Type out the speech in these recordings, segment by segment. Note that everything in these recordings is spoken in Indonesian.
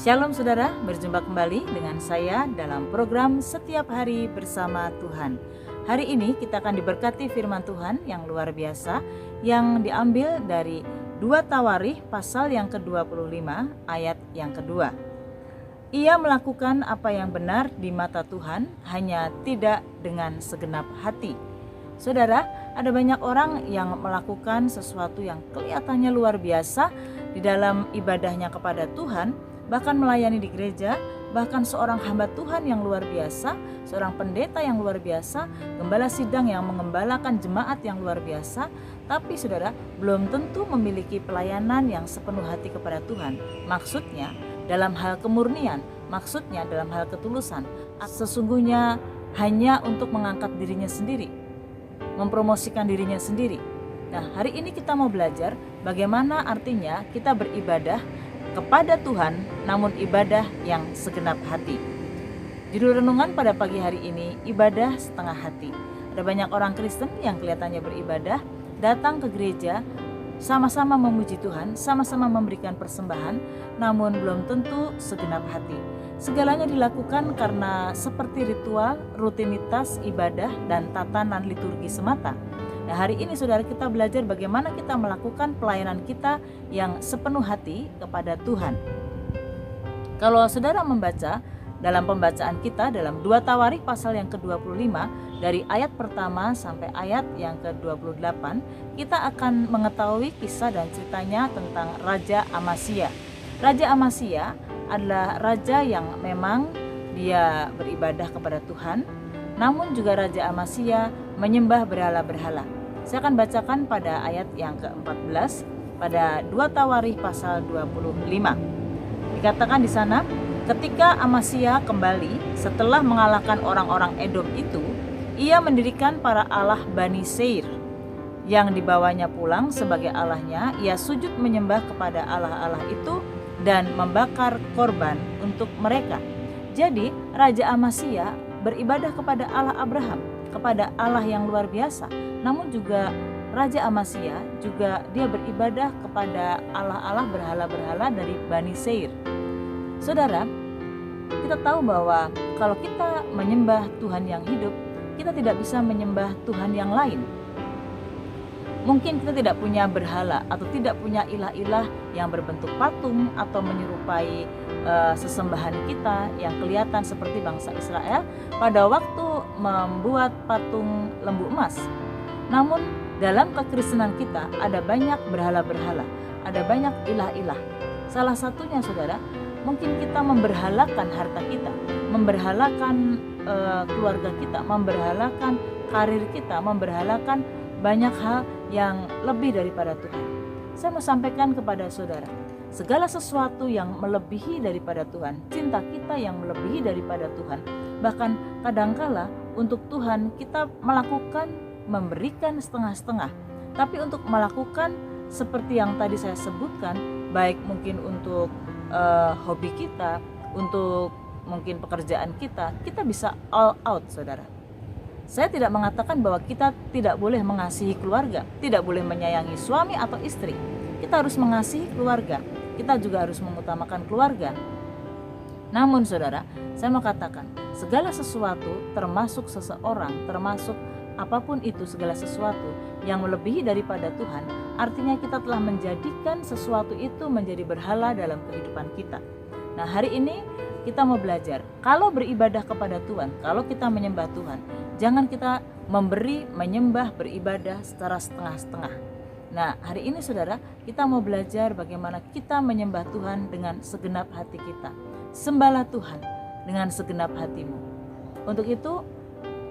Shalom saudara, berjumpa kembali dengan saya dalam program Setiap Hari Bersama Tuhan. Hari ini kita akan diberkati firman Tuhan yang luar biasa yang diambil dari 2 Tawarikh pasal yang ke-25 ayat yang kedua. Ia melakukan apa yang benar di mata Tuhan, hanya tidak dengan segenap hati. Saudara, ada banyak orang yang melakukan sesuatu yang kelihatannya luar biasa di dalam ibadahnya kepada Tuhan, bahkan melayani di gereja, bahkan seorang hamba Tuhan yang luar biasa, seorang pendeta yang luar biasa, gembala sidang yang mengembalakan jemaat yang luar biasa, tapi saudara belum tentu memiliki pelayanan yang sepenuh hati kepada Tuhan. Maksudnya dalam hal kemurnian, maksudnya dalam hal ketulusan, sesungguhnya hanya untuk mengangkat dirinya sendiri, mempromosikan dirinya sendiri. Nah, hari ini kita mau belajar bagaimana artinya kita beribadah kepada Tuhan, namun ibadah yang segenap hati. Judul renungan pada pagi hari ini, ibadah setengah hati. Ada banyak orang Kristen yang kelihatannya beribadah, datang ke gereja, sama-sama memuji Tuhan, sama-sama memberikan persembahan, namun belum tentu segenap hati. Segalanya dilakukan karena seperti ritual, rutinitas ibadah, dan tatanan liturgi semata. Nah, hari ini saudara kita belajar bagaimana kita melakukan pelayanan kita yang sepenuh hati kepada Tuhan. Kalau saudara membaca dalam pembacaan kita dalam 2 Tawarikh pasal yang ke-25 dari ayat pertama sampai ayat yang ke-28, kita akan mengetahui kisah dan ceritanya tentang Raja Amasya. Raja Amasya adalah raja yang memang dia beribadah kepada Tuhan, namun juga Raja Amasya menyembah berhala-berhala. Saya akan bacakan pada ayat yang ke-14 pada 2 Tawarikh pasal 25. Dikatakan di sana, ketika Amasya kembali setelah mengalahkan orang-orang Edom itu, ia mendirikan para allah Bani Seir yang dibawanya pulang sebagai allahnya. Ia sujud menyembah kepada allah-allah itu dan membakar korban untuk mereka. Jadi Raja Amasya beribadah kepada Allah Abraham, kepada Allah yang luar biasa. Namun juga Raja Amasya juga dia beribadah kepada Allah-Allah berhala-berhala dari Bani Seir. Saudara, kita tahu bahwa kalau kita menyembah Tuhan yang hidup, kita tidak bisa menyembah Tuhan yang lain. Mungkin kita tidak punya berhala atau tidak punya ilah-ilah yang berbentuk patung atau menyerupai sesembahan kita yang kelihatan seperti bangsa Israel pada waktu membuat patung lembu emas. Namun dalam kekristenan kita ada banyak berhala-berhala, ada banyak ilah-ilah. Salah satunya saudara, mungkin kita memberhalakan harta kita, memberhalakan keluarga kita, memberhalakan karir kita, memberhalakan banyak hal yang lebih daripada Tuhan. Saya mau sampaikan kepada saudara, segala sesuatu yang melebihi daripada Tuhan, cinta kita yang melebihi daripada Tuhan, bahkan kadangkala untuk Tuhan kita memberikan setengah-setengah, tapi untuk melakukan seperti yang tadi saya sebutkan, baik mungkin untuk hobi kita, untuk mungkin pekerjaan kita bisa all out saudara. Saya tidak mengatakan bahwa kita tidak boleh mengasihi keluarga, tidak boleh menyayangi suami atau istri. Kita harus mengasihi keluarga, kita juga harus mengutamakan keluarga. Namun saudara, saya mau katakan, segala sesuatu termasuk seseorang, termasuk apapun itu, segala sesuatu yang melebihi daripada Tuhan, artinya kita telah menjadikan sesuatu itu menjadi berhala dalam kehidupan kita. Nah, hari ini kita mau belajar, kalau beribadah kepada Tuhan, kalau kita menyembah Tuhan, jangan kita menyembah, beribadah secara setengah-setengah. Nah, hari ini saudara, kita mau belajar bagaimana kita menyembah Tuhan dengan segenap hati kita. Sembahlah Tuhan dengan segenap hatimu. Untuk itu,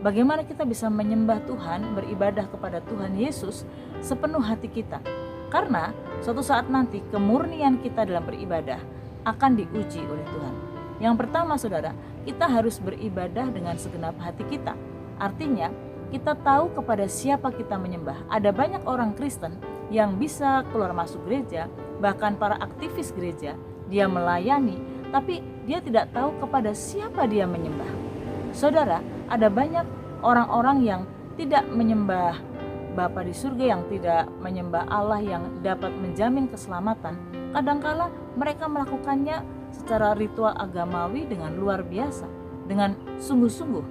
bagaimana kita bisa menyembah Tuhan, beribadah kepada Tuhan Yesus sepenuh hati kita. Karena suatu saat nanti kemurnian kita dalam beribadah akan diuji oleh Tuhan. Yang pertama saudara, kita harus beribadah dengan segenap hati kita. Artinya, kita tahu kepada siapa kita menyembah. Ada banyak orang Kristen yang bisa keluar masuk gereja, bahkan para aktivis gereja, dia melayani, tapi dia tidak tahu kepada siapa dia menyembah. Saudara, ada banyak orang-orang yang tidak menyembah Bapa di surga, yang tidak menyembah Allah yang dapat menjamin keselamatan. Kadangkala mereka melakukannya secara ritual agamawi dengan luar biasa, dengan sungguh-sungguh,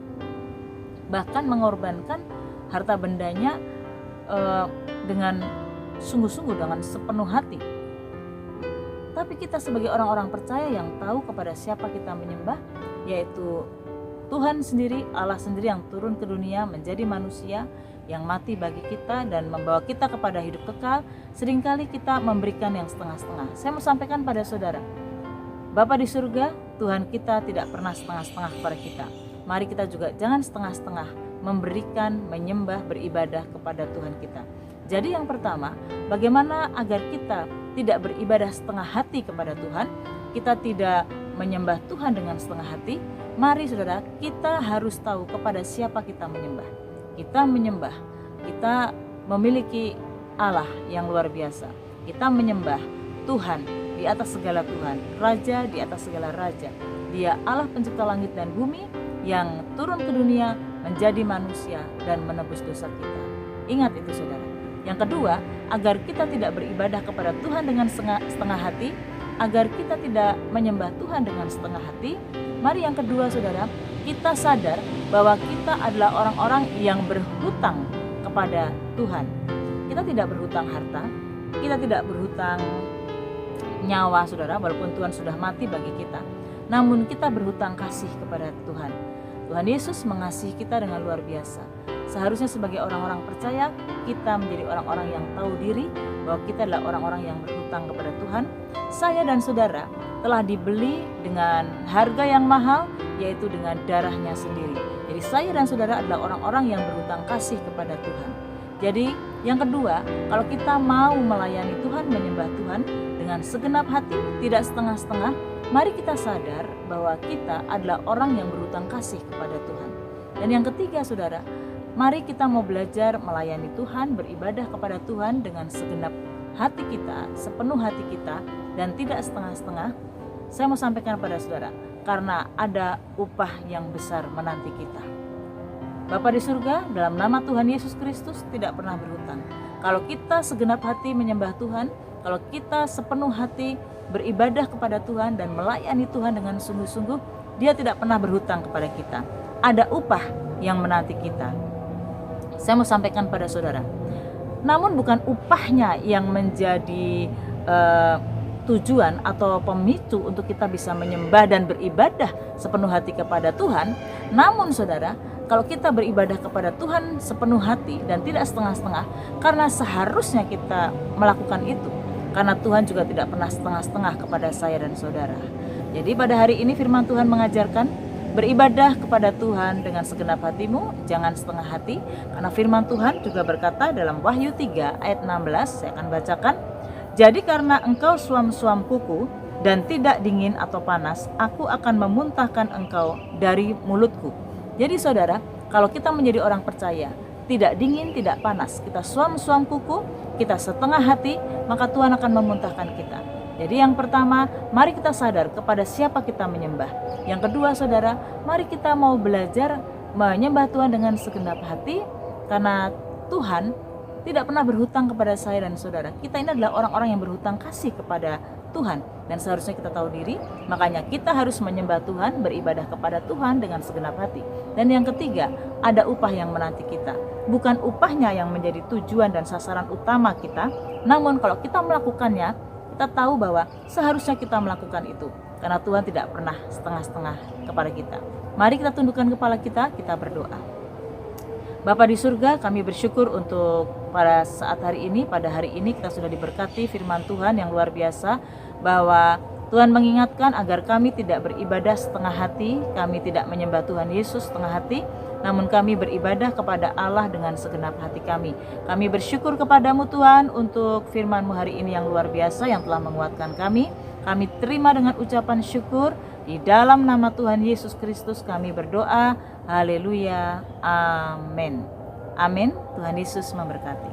bahkan mengorbankan harta bendanya dengan sungguh-sungguh, dengan sepenuh hati. Tapi kita sebagai orang-orang percaya yang tahu kepada siapa kita menyembah, yaitu Tuhan sendiri, Allah sendiri yang turun ke dunia menjadi manusia, yang mati bagi kita dan membawa kita kepada hidup kekal, seringkali kita memberikan yang setengah-setengah. Saya mau sampaikan pada saudara, Bapa di surga, Tuhan kita tidak pernah setengah-setengah kepada kita. Mari kita juga jangan setengah-setengah memberikan, menyembah, beribadah kepada Tuhan kita. Jadi yang pertama, bagaimana agar kita tidak beribadah setengah hati kepada Tuhan, kita tidak menyembah Tuhan dengan setengah hati. Mari saudara, kita harus tahu kepada siapa kita menyembah. Kita menyembah, kita memiliki Allah yang luar biasa. Kita menyembah Tuhan di atas segala Tuhan, Raja di atas segala Raja. Dia Allah pencipta langit dan bumi yang turun ke dunia menjadi manusia dan menebus dosa kita. Ingat itu saudara. Yang kedua, agar kita tidak beribadah kepada Tuhan dengan setengah hati, agar kita tidak menyembah Tuhan dengan setengah hati, mari yang kedua saudara, kita sadar bahwa kita adalah orang-orang yang berhutang kepada Tuhan. Kita tidak berhutang harta, kita tidak berhutang nyawa saudara, walaupun Tuhan sudah mati bagi kita, namun kita berhutang kasih kepada Tuhan. Tuhan Yesus mengasihi kita dengan luar biasa. Seharusnya sebagai orang-orang percaya, kita menjadi orang-orang yang tahu diri bahwa kita adalah orang-orang yang berhutang kepada Tuhan. Saya dan saudara telah dibeli dengan harga yang mahal, yaitu dengan darahnya sendiri. Jadi saya dan saudara adalah orang-orang yang berhutang kasih kepada Tuhan. Jadi yang kedua, kalau kita mau melayani Tuhan, menyembah Tuhan dengan segenap hati, tidak setengah-setengah, mari kita sadar bahwa kita adalah orang yang berhutang kasih kepada Tuhan. Dan yang ketiga saudara, mari kita mau belajar melayani Tuhan, beribadah kepada Tuhan dengan segenap hati kita, sepenuh hati kita, dan tidak setengah-setengah. Saya mau sampaikan pada saudara, karena ada upah yang besar menanti kita. Bapa di surga, dalam nama Tuhan Yesus Kristus tidak pernah berhutang. Kalau kita segenap hati menyembah Tuhan, kalau kita sepenuh hati beribadah kepada Tuhan dan melayani Tuhan dengan sungguh-sungguh, Dia tidak pernah berhutang kepada kita. Ada upah yang menanti kita. Saya mau sampaikan pada saudara, namun bukan upahnya yang menjadi tujuan atau pemicu untuk kita bisa menyembah dan beribadah sepenuh hati kepada Tuhan. Namun saudara, kalau kita beribadah kepada Tuhan sepenuh hati dan tidak setengah-setengah, karena seharusnya kita melakukan itu, karena Tuhan juga tidak pernah setengah-setengah kepada saya dan saudara. Jadi pada hari ini firman Tuhan mengajarkan, beribadah kepada Tuhan dengan segenap hatimu, jangan setengah hati. Karena firman Tuhan juga berkata dalam Wahyu 3 ayat 16, saya akan bacakan. Jadi karena engkau suam-suam kuku dan tidak dingin atau panas, aku akan memuntahkan engkau dari mulutku. Jadi saudara, kalau kita menjadi orang percaya, tidak dingin, tidak panas, kita suam-suam kuku, kita setengah hati, maka Tuhan akan memuntahkan kita. Jadi yang pertama, mari kita sadar kepada siapa kita menyembah. Yang kedua saudara, mari kita mau belajar menyembah Tuhan dengan segenap hati, karena Tuhan tidak pernah berhutang kepada saya dan saudara. Kita ini adalah orang-orang yang berhutang kasih kepada Tuhan, dan seharusnya kita tahu diri. Makanya kita harus menyembah Tuhan, beribadah kepada Tuhan dengan segenap hati. Dan yang ketiga, ada upah yang menanti kita. Bukan upahnya yang menjadi tujuan dan sasaran utama kita, namun kalau kita melakukannya, kita tahu bahwa seharusnya kita melakukan itu, karena Tuhan tidak pernah setengah-setengah kepada kita. Mari kita tundukkan kepala kita berdoa. Bapa di surga, kami bersyukur untuk pada saat hari ini, pada hari ini kita sudah diberkati firman Tuhan yang luar biasa, bahwa Tuhan mengingatkan agar kami tidak beribadah setengah hati, kami tidak menyembah Tuhan Yesus setengah hati, namun kami beribadah kepada Allah dengan segenap hati kami. Kami bersyukur kepadamu Tuhan untuk firman-Mu hari ini yang luar biasa yang telah menguatkan kami. Kami terima dengan ucapan syukur. Di dalam nama Tuhan Yesus Kristus kami berdoa. Haleluya. Amin. Amin. Tuhan Yesus memberkati.